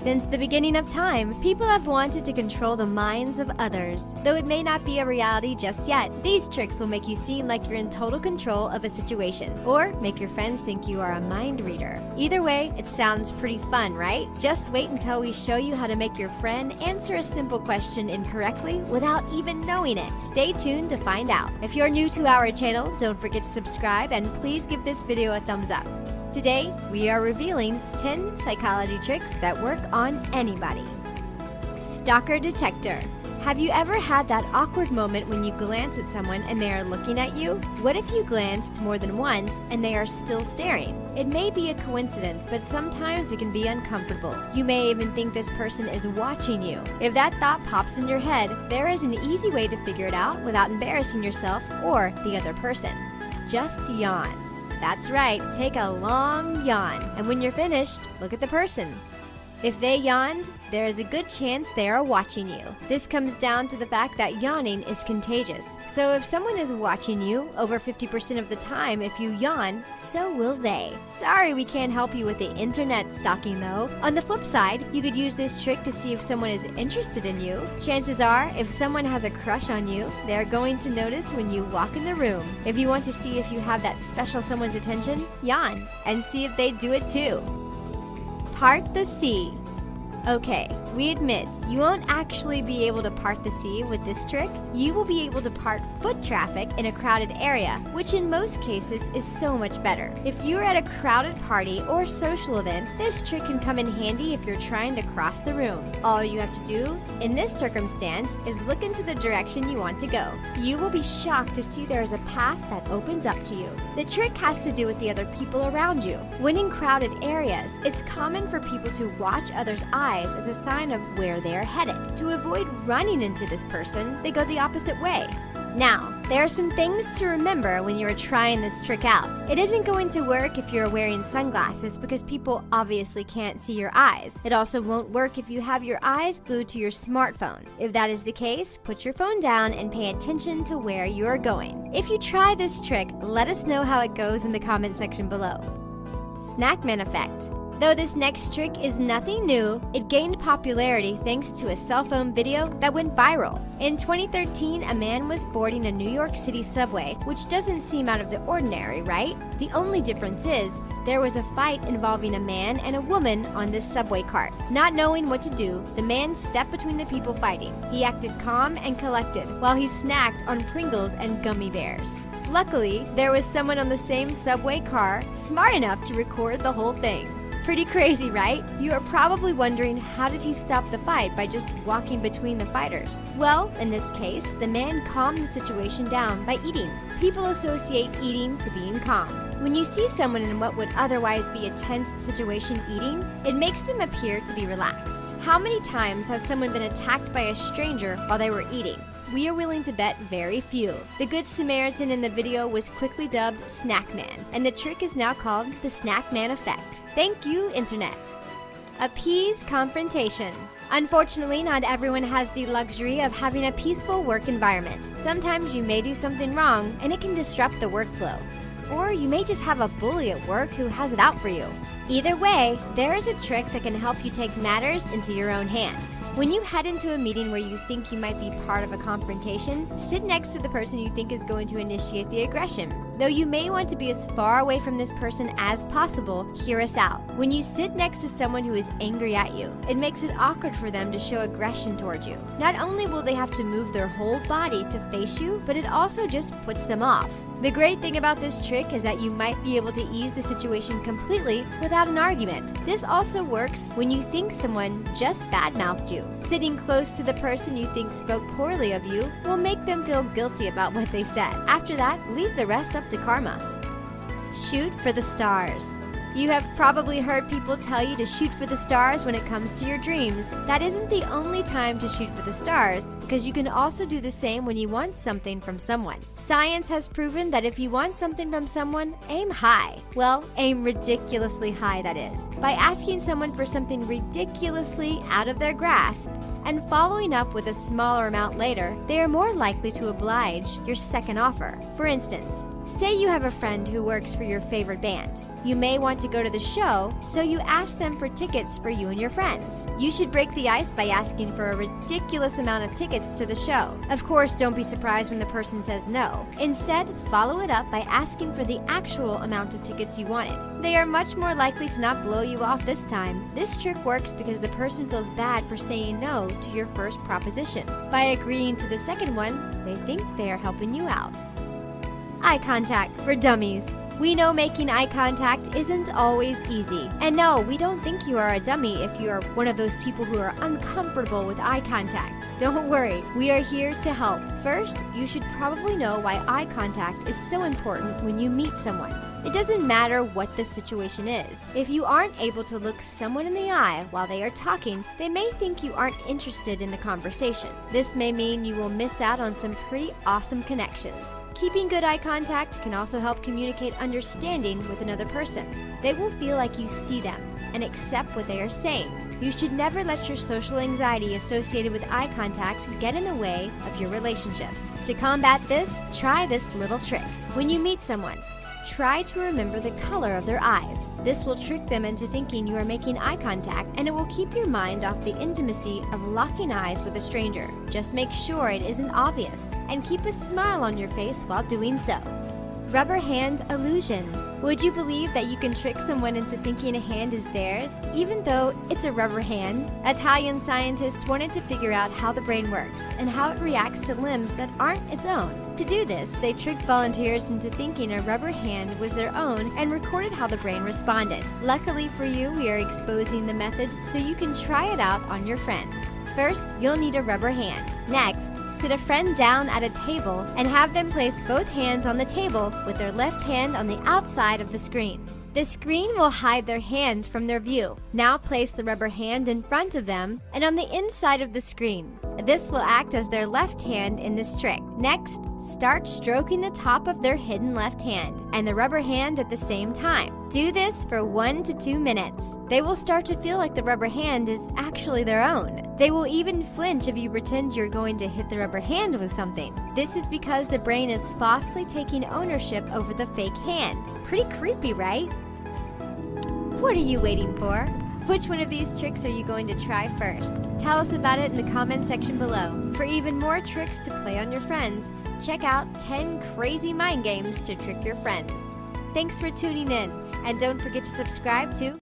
Since the beginning of time, people have wanted to control the minds of others. Though it may not be a reality just yet, these tricks will make you seem like you're in total control of a situation, or make your friends think you are a mind reader. Either way, it sounds pretty fun, right? Just wait until we show you how to make your friend answer a simple question incorrectly without even knowing it. Stay tuned to find out. If you're new to our channel, don't forget to subscribe and please give this video a thumbs up. Today, we are revealing 10 psychology tricks that work on anybody. Stalker detector. Have you ever had that awkward moment when you glance at someone and they are looking at you? What if you glanced more than once and they are still staring? It may be a coincidence, but sometimes it can be uncomfortable. You may even think this person is watching you. If that thought pops in your head, there is an easy way to figure it out without embarrassing yourself or the other person. Just yawn. That's right, take a long yawn, and when you're finished, look at the person. If they yawned, there is a good chance they are watching you. This comes down to the fact that yawning is contagious. So if someone is watching you over 50% of the time, if you yawn, so will they. Sorry we can't help you with the internet stalking though. On the flip side, you could use this trick to see if someone is interested in you. Chances are, if someone has a crush on you, they're going to notice when you walk in the room. If you want to see if you have that special someone's attention, yawn and see if they do it too. Part the sea. Okay, we admit you won't actually be able to part the sea with this trick. You will be able to part foot traffic in a crowded area, which in most cases is so much better. If you're at a crowded party or social event, this trick can come in handy if you're trying to cross the room. All you have to do in this circumstance is look into the direction you want to go. You will be shocked to see there is a path that opens up to you. The trick has to do with the other people around you. When in crowded areas, it's common for people to watch others' eyes as a sign of where they are headed. To avoid running into this person, they go the opposite way. Now, there are some things to remember when you are trying this trick out. It isn't going to work if you're wearing sunglasses because people obviously can't see your eyes. It also won't work if you have your eyes glued to your smartphone. If that is the case, put your phone down and pay attention to where you are going. If you try this trick, let us know how it goes in the comment section below. Snackman effect. Though this next trick is nothing new, it gained popularity thanks to a cell phone video that went viral. In 2013, a man was boarding a New York City subway, which doesn't seem out of the ordinary, right? The only difference is, there was a fight involving a man and a woman on this subway cart. Not knowing what to do, the man stepped between the people fighting. He acted calm and collected, while he snacked on Pringles and gummy bears. Luckily, there was someone on the same subway car smart enough to record the whole thing. Pretty crazy, right? You are probably wondering, how did he stop the fight by just walking between the fighters? Well, in this case, the man calmed the situation down by eating. People associate eating to being calm. When you see someone in what would otherwise be a tense situation eating, it makes them appear to be relaxed. How many times has someone been attacked by a stranger while they were eating? We are willing to bet very few. The Good Samaritan in the video was quickly dubbed Snackman, and the trick is now called the Snackman effect. Thank you, Internet. Appease confrontation. Unfortunately, not everyone has the luxury of having a peaceful work environment. Sometimes you may do something wrong, and it can disrupt the workflow. Or you may just have a bully at work who has it out for you. Either way, there is a trick that can help you take matters into your own hands. When you head into a meeting where you think you might be part of a confrontation, sit next to the person you think is going to initiate the aggression. Though you may want to be as far away from this person as possible, hear us out. When you sit next to someone who is angry at you, it makes it awkward for them to show aggression toward you. Not only will they have to move their whole body to face you, but it also just puts them off. The great thing about this trick is that you might be able to ease the situation completely without an argument. This also works when you think someone just badmouthed you. Sitting close to the person you think spoke poorly of you will make them feel guilty about what they said. After that, leave the rest up to karma. Shoot for the stars. You have probably heard people tell you to shoot for the stars when it comes to your dreams. That isn't the only time to shoot for the stars, because you can also do the same when you want something from someone. Science has proven that if you want something from someone, aim high. Well, aim ridiculously high, that is. By asking someone for something ridiculously out of their grasp and following up with a smaller amount later, they are more likely to oblige your second offer. For instance, say you have a friend who works for your favorite band. You may want to go to the show, so you ask them for tickets for you and your friends. You should break the ice by asking for a ridiculous amount of tickets to the show. Of course, don't be surprised when the person says no. Instead, follow it up by asking for the actual amount of tickets you wanted. They are much more likely to not blow you off this time. This trick works because the person feels bad for saying no to your first proposition. By agreeing to the second one, they think they are helping you out. Eye contact for dummies. We know making eye contact isn't always easy. And no, we don't think you are a dummy if you are one of those people who are uncomfortable with eye contact. Don't worry, we are here to help. First, you should probably know why eye contact is so important when you meet someone. It doesn't matter what the situation is. If you aren't able to look someone in the eye while they are talking, they may think you aren't interested in the conversation. This may mean you will miss out on some pretty awesome connections. Keeping good eye contact can also help communicate understanding with another person. They will feel like you see them and accept what they are saying. You should never let your social anxiety associated with eye contact get in the way of your relationships. To combat this, try this little trick. When you meet someone, try to remember the color of their eyes. This will trick them into thinking you are making eye contact, and it will keep your mind off the intimacy of locking eyes with a stranger. Just make sure it isn't obvious, and keep a smile on your face while doing so. Rubber hand illusion. Would you believe that you can trick someone into thinking a hand is theirs, even though it's a rubber hand? Italian scientists wanted to figure out how the brain works and how it reacts to limbs that aren't its own. To do this, they tricked volunteers into thinking a rubber hand was their own and recorded how the brain responded. Luckily for you, we are exposing the method so you can try it out on your friends. First, you'll need a rubber hand. Next, sit a friend down at a table and have them place both hands on the table with their left hand on the outside of the screen. The screen will hide their hands from their view. Now place the rubber hand in front of them and on the inside of the screen. This will act as their left hand in this trick. Next, start stroking the top of their hidden left hand and the rubber hand at the same time. Do this for 1 to 2 minutes. They will start to feel like the rubber hand is actually their own. They will even flinch if you pretend you're going to hit the rubber hand with something. This is because the brain is falsely taking ownership over the fake hand. Pretty creepy, right? What are you waiting for? Which one of these tricks are you going to try first? Tell us about it in the comment section below. For even more tricks to play on your friends, check out 10 crazy mind games to trick your friends. Thanks for tuning in, and don't forget to subscribe to